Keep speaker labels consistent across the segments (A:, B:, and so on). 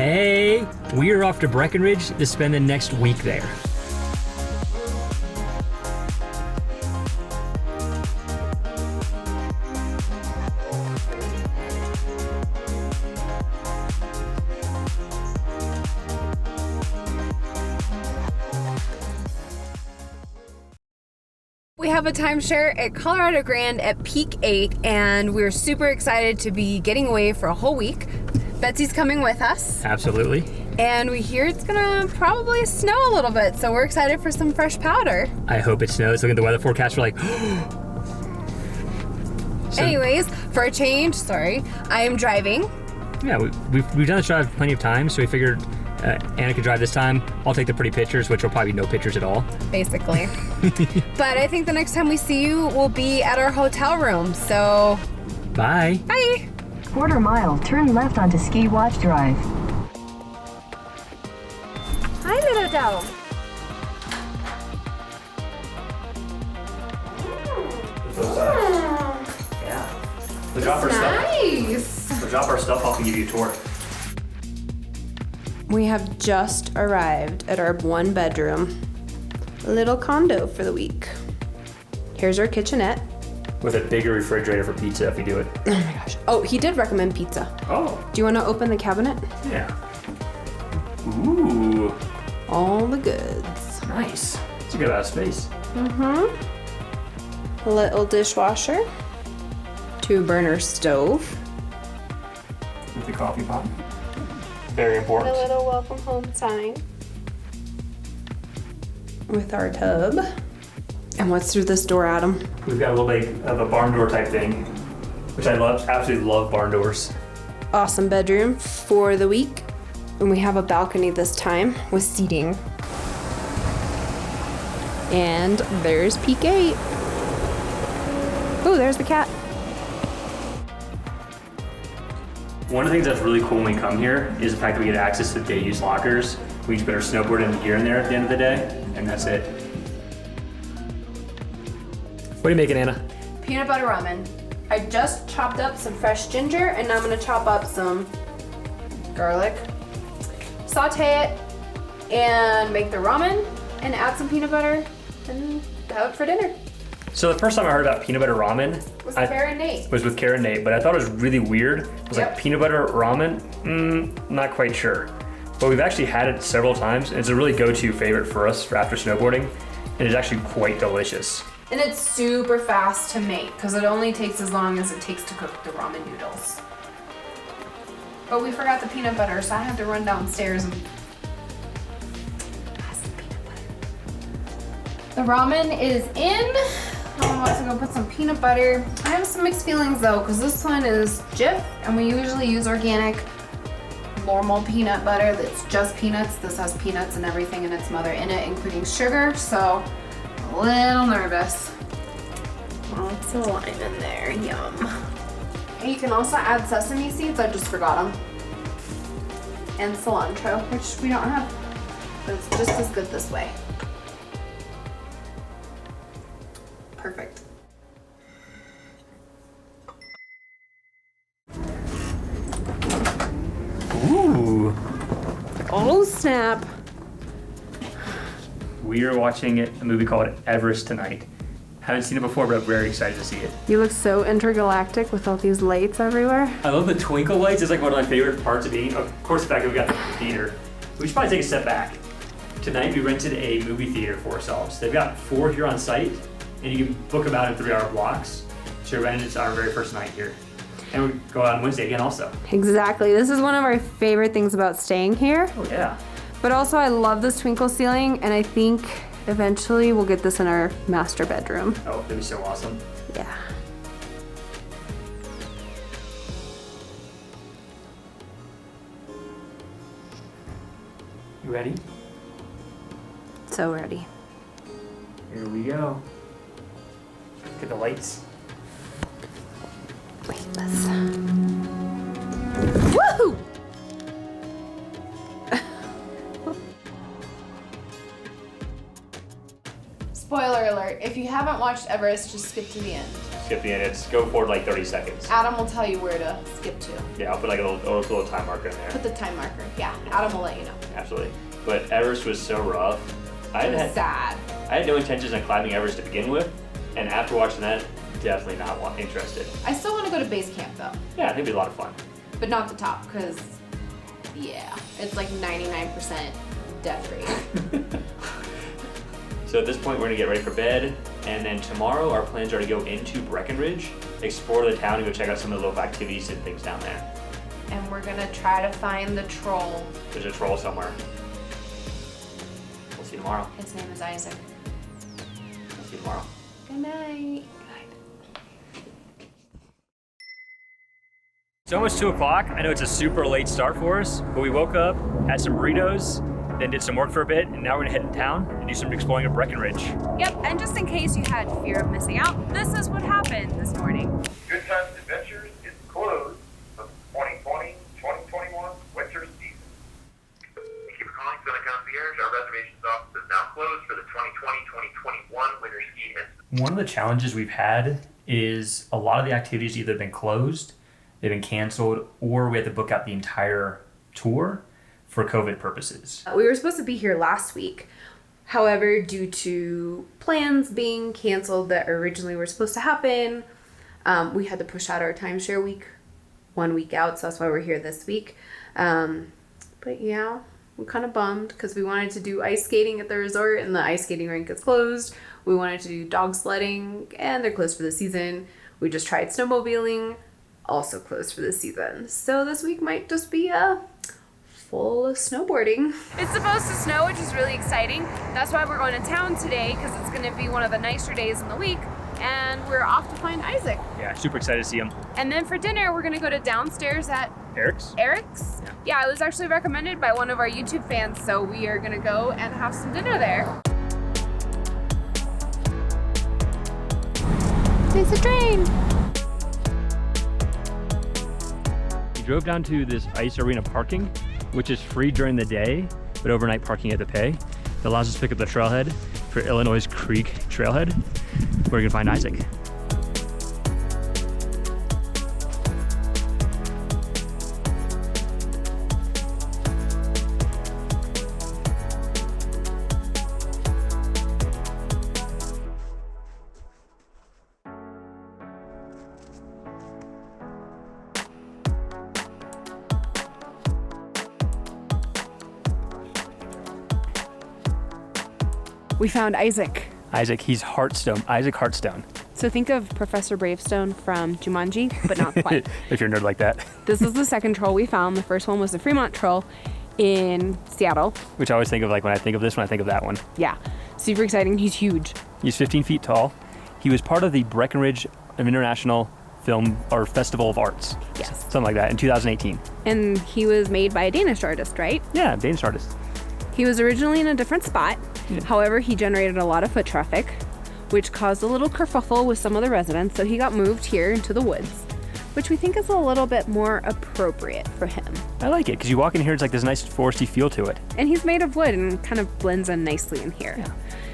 A: Hey, we are off to Breckenridge to spend the next week there.
B: We have a timeshare at Colorado Grand at Peak 8, and we're super excited to be getting away for a whole week. Betsy's coming with us.
A: Absolutely.
B: And we hear it's gonna probably snow a little bit, so we're excited for some fresh powder.
A: I hope it snows. Look at the weather forecast, we're like,
B: Anyways, for a change, I am driving.
A: Yeah, we've done this drive plenty of times, so we figured Anna could drive this time. I'll take the pretty pictures, which will probably be no pictures at all.
B: Basically. But I think the next time we see you, we'll be at our hotel room, so...
A: Bye.
B: Bye.
C: Quarter mile, turn left onto Ski Watch Drive.
B: Hi, little dog.
A: Yeah. We'll drop our stuff.
B: Nice.
A: We'll drop our stuff off and give you a tour.
B: We have just arrived at our one-bedroom little condo for the week. Here's our kitchenette.
A: With a bigger refrigerator for pizza if you do it.
B: Oh my gosh. Oh, he did recommend pizza.
A: Oh.
B: Do you want to open the cabinet?
A: Yeah. Ooh.
B: All the goods.
A: Nice. It's a good amount of space.
B: Mm-hmm. Little dishwasher. 2-burner stove.
A: With the coffee pot. Very important.
B: A little welcome home sign. With our tub. And what's through this door, Adam?
A: We've got a little bit of a barn door type thing, which I absolutely love barn doors.
B: Awesome bedroom for the week. And we have a balcony this time with seating. And there's Peak 8. Oh, there's the cat.
A: One of the things that's really cool when we come here is the fact that we get access to day use lockers. We just put our snowboard and gear in there at the end of the day, and that's it. What are you making, Anna?
B: Peanut butter ramen. I just chopped up some fresh ginger, and now I'm gonna chop up some garlic, saute it, and make the ramen, and add some peanut butter, and have it for dinner.
A: So the first time I heard about peanut butter ramen
B: Was Kara and Nate.
A: was with Kara and Nate, but I thought it was really weird. It was like peanut butter ramen? Not quite sure. But we've actually had it several times, and it's a really go-to favorite for us for after snowboarding, and it's actually quite delicious.
B: And it's super fast to make because it only takes as long as it takes to cook the ramen noodles. But we forgot the peanut butter, so I have to run downstairs and buy some peanut butter. The ramen is in. I'm also gonna put some peanut butter. I have some mixed feelings though, because this one is Jif, and we usually use organic, normal peanut butter that's just peanuts. This has peanuts and everything and its mother in it, including sugar, so I'm a little nervous. Lots of lime in there, yum. And you can also add sesame seeds, I just forgot them. And cilantro, which we don't have, but it's just as good this way. Perfect.
A: Ooh.
B: Oh snap.
A: We are watching a movie called Everest tonight. Haven't seen it before, but I'm very excited to see it.
B: You look so intergalactic with all these lights everywhere.
A: I love the twinkle lights. It's like one of my favorite parts of being, of course, the fact that we got the theater. We should probably take a step back. Tonight we rented a movie theater for ourselves. They've got 4 here on site, and you can book them out in 3-hour blocks. So we rented it our very first night here. And we go out on Wednesday again also.
B: Exactly. This is one of our favorite things about staying here.
A: Oh yeah.
B: But also I love this twinkle ceiling, and I think eventually we'll get this in our master bedroom.
A: Oh, that'd be so awesome.
B: Yeah.
A: You ready?
B: So ready.
A: Here we go. Look at the lights.
B: Wait, let's... Woohoo! Spoiler alert, if you haven't watched Everest, just skip to the end.
A: skip the edits. Go forward like 30 seconds.
B: Adam will tell you where to skip to.
A: Yeah, I'll put like a little time marker in there.
B: Put the time marker. Yeah, Adam will let you know.
A: Absolutely. But Everest was so rough.
B: It was sad.
A: I had no intentions of climbing Everest to begin with, and after watching that, definitely not interested.
B: I still want to go to base camp though.
A: Yeah, I think it'd be a lot of fun.
B: But not the top, because, yeah, it's like 99% death rate.
A: So at this point, we're gonna get ready for bed, and then tomorrow our plans are to go into Breckenridge, explore the town, and go check out some of the local activities and things down there.
B: And we're gonna try to find the troll.
A: There's a troll somewhere. We'll see you tomorrow.
B: His name is Isak.
A: We'll see you tomorrow.
B: Good night.
A: It's almost 2 o'clock. I know it's a super late start for us, but we woke up, had some burritos, then did some work for a bit, and now we're gonna head in town and do some exploring of Breckenridge.
D: Yep, and just in case you had fear of missing out, this is what happened this morning.
E: Good Times Adventures is closed for the 2020-2021 winter season. Thank you for calling Southern Concierge. Our reservations office is now closed for the 2020-2021 winter ski season.
A: One of the challenges we've had is a lot of the activities either been closed, they've been canceled, or we had to book out the entire tour for COVID purposes.
D: We were supposed to be here last week. However, due to plans being canceled that originally were supposed to happen, we had to push out our timeshare week 1 week out, so that's why we're here this week. But yeah, we're kind of bummed because we wanted to do ice skating at the resort and the ice skating rink is closed. We wanted to do dog sledding and they're closed for the season. We just tried snowmobiling, also closed for the season. So this week might just be full of snowboarding. It's supposed to snow, which is really exciting. That's why we're going to town today, because it's going to be one of the nicer days in the week, and we're off to find Isak.
A: Yeah, super excited to see him.
D: And then for dinner, we're going to go to downstairs at
A: Eric's?
D: Yeah, it was actually recommended by one of our YouTube fans, so we are going to go and have some dinner there. There's a train.
A: We drove down to this ice arena parking, which is free during the day, but overnight parking you have to pay. It allows us to pick up the trailhead for Illinois Creek Trailhead, where you can find Isak.
D: We found Isak.
A: Isak, he's Heartstone, Isak Heartstone.
D: So think of Professor Bravestone from Jumanji, but not quite.
A: If you're a nerd like that.
D: This is the second troll we found. The first one was the Fremont troll in Seattle.
A: Which I always think of, like when I think of this one, I think of that one.
D: Yeah, super exciting. He's huge.
A: He's 15 feet tall. He was part of the Breckenridge International Film or Festival of Arts.
D: Yes.
A: Something like that in 2018.
D: And he was made by a Danish artist, right?
A: Yeah, Danish artist.
D: He was originally in a different spot.
A: Yeah.
D: However, he generated a lot of foot traffic, which caused a little kerfuffle with some of the residents, so he got moved here into the woods, which we think is a little bit more appropriate for him.
A: I like it, because you walk in here, it's like this nice foresty feel to it.
D: And he's made of wood and kind of blends in nicely in here.
A: Yeah.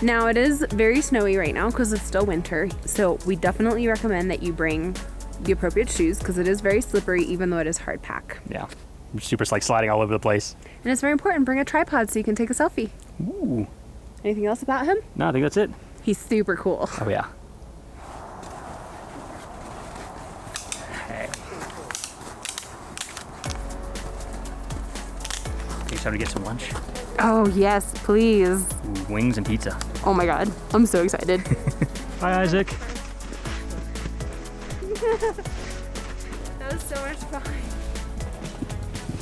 D: Now, it is very snowy right now because it's still winter, so we definitely recommend that you bring the appropriate shoes because it is very slippery even though it is hard pack.
A: Yeah, super like sliding all over the place.
D: And it's very important, bring a tripod so you can take a selfie.
A: Ooh.
D: Anything else about him?
A: No, I think that's it.
D: He's super cool.
A: Oh yeah. Hey. Okay, it's time to get some lunch.
D: Oh yes, please.
A: Ooh, wings and pizza.
D: Oh my God, I'm so excited.
A: Hi, Isak.
D: That was so much fun.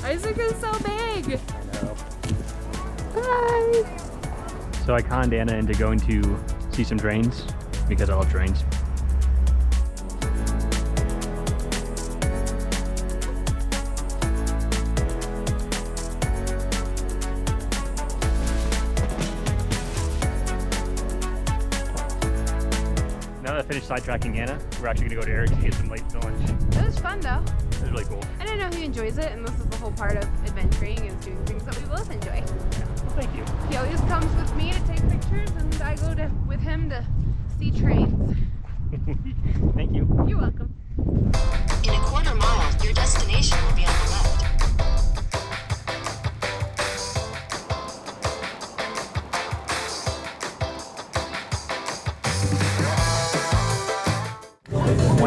D: Isak is so big.
A: I know.
D: Hi.
A: So I conned Anna into going to see some trains because I love trains. Now that I finished sidetracking Anna, we're actually gonna go to Eric's to get some late for lunch.
D: It was fun though.
A: It was really cool.
D: And I know he enjoys it, and this is the whole part of adventuring is doing things that we both enjoy.
A: Well, thank you.
D: He always comes with me to take pictures, and I go with him to see trains.
A: Thank you.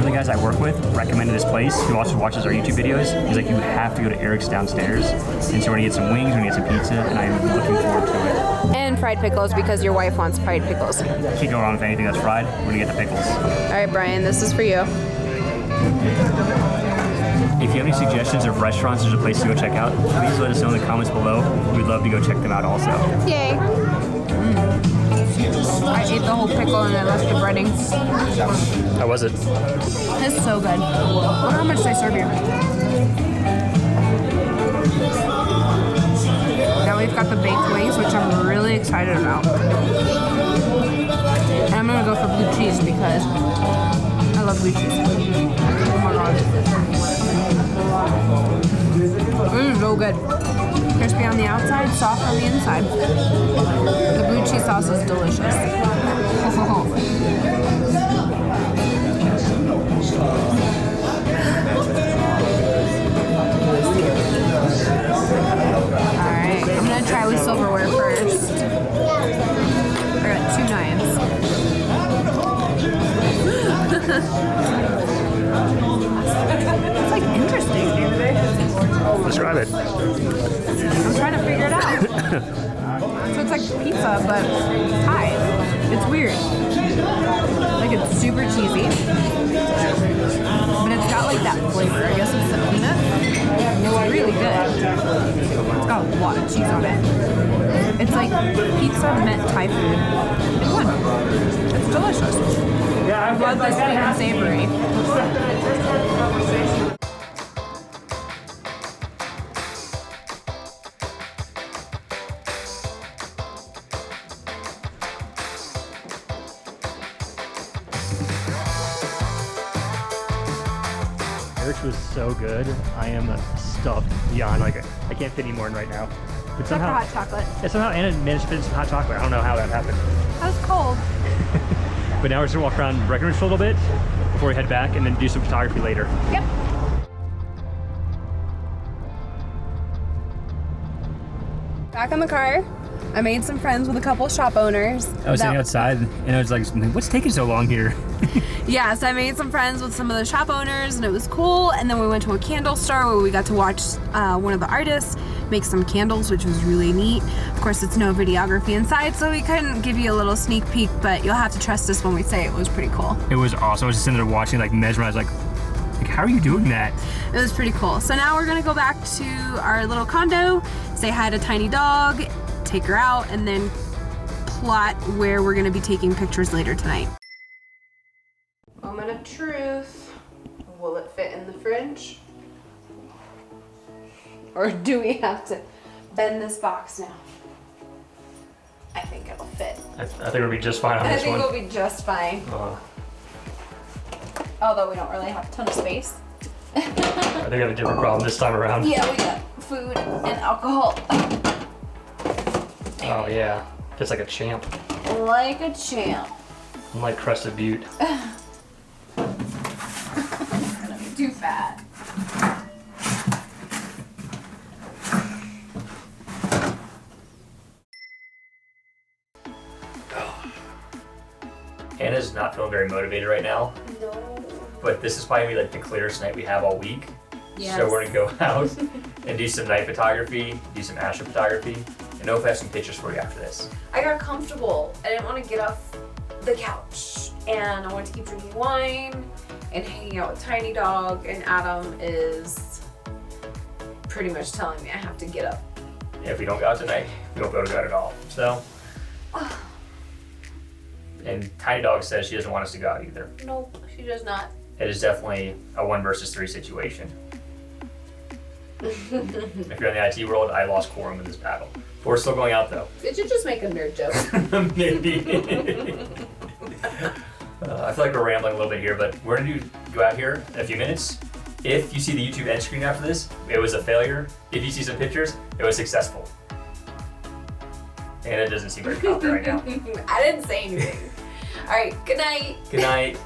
A: One of the guys I work with recommended this place. He also watches our YouTube videos. He's like, you have to go to Eric's downstairs. And so we're gonna get some wings, we're gonna get some pizza, and I'm looking forward to it.
D: And fried pickles because your wife wants fried pickles.
A: Can't go wrong with anything that's fried. We're gonna get the pickles.
D: All right, Brian, this is for you.
A: If you have any suggestions of restaurants or a place to go check out, please let us know in the comments below. We'd love to go check them out also.
D: Yay. I ate the whole pickle and I left the breading.
A: How was it?
D: It's so good. Look how much they serve you. Now we've got the baked wings, which I'm really excited about. And I'm gonna go for blue cheese because I love blue cheese. Oh my god. This is so good. Crispy on the outside, soft on the inside. The blue cheese sauce is delicious. Alright, I'm gonna try with silverware first. I got 2 knives. It's like interesting.
A: Describe it.
D: I'm trying to figure it out. So it's like pizza, but Thai. It's weird. Like it's super cheesy, but it's got like that flavor. I guess it's the peanut. It's really good. It's got a lot of cheese on it. It's like pizza met Thai food in one. It's delicious. I love the sweet and savory.
A: Eric's was so good. I am stuffed beyond, like, I can't fit any more in right now. But somehow,
D: hot chocolate.
A: Yeah, somehow Anna managed to fit in some hot chocolate. I don't know how that happened.
D: That was cold.
A: But now we're just gonna walk around Breckenridge for a little bit before we head back and then do some photography later.
D: Yep. Back on the car. I made some friends with a couple shop owners.
A: I was sitting outside and I was like, what's taking so long here?
D: Yeah, so I made some friends with some of the shop owners and it was cool. And then we went to a candle store where we got to watch one of the artists make some candles, which was really neat. Of course, it's no videography inside, so we couldn't give you a little sneak peek, but you'll have to trust us when we say it was pretty cool.
A: It was awesome. I was just sitting there watching, like measuring. I was like, how are you doing that?
D: It was pretty cool. So now we're gonna go back to our little condo, say hi to Tiny Dog, take her out, and then plot where we're gonna be taking pictures later tonight. Moment of truth. Will it fit in the fridge? Or do we have to bend this box now? I think it'll fit.
A: I think we'll be just fine on this one.
D: I think we'll be just fine. Although we don't really have a ton of space.
A: I think we have a different problem this time around.
D: Yeah, we got food and alcohol.
A: Oh yeah, just like a champ.
D: Like a champ.
A: I'm like Crested Butte.
D: It's gonna be too fat.
A: Anna's not feeling very motivated right now.
D: No.
A: But this is probably gonna be like the clearest night we have all week.
D: Yes.
A: So we're gonna go out and do some night photography, do some astro photography, and hopefully have some pictures for you after this.
B: I got comfortable. I didn't want to get off the couch, and I wanted to keep drinking wine and hanging out with Tiny Dog, and Adam is pretty much telling me I have to get up.
A: If we don't go out tonight, we won't be able to go out at all. So, and Tiny Dog says she doesn't want us to go out either.
B: Nope, she does not.
A: It is definitely a 1 versus 3 situation. If you're in the IT world, I lost quorum in this battle. But we're still going out though.
B: Did you just make a nerd joke?
A: Maybe. I feel like we're rambling a little bit here, but we're gonna go out here in a few minutes. If you see the YouTube end screen after this, it was a failure. If you see some pictures, it was successful. And it doesn't seem very confident right now.
B: I didn't say anything. All right, good night.
A: Good night.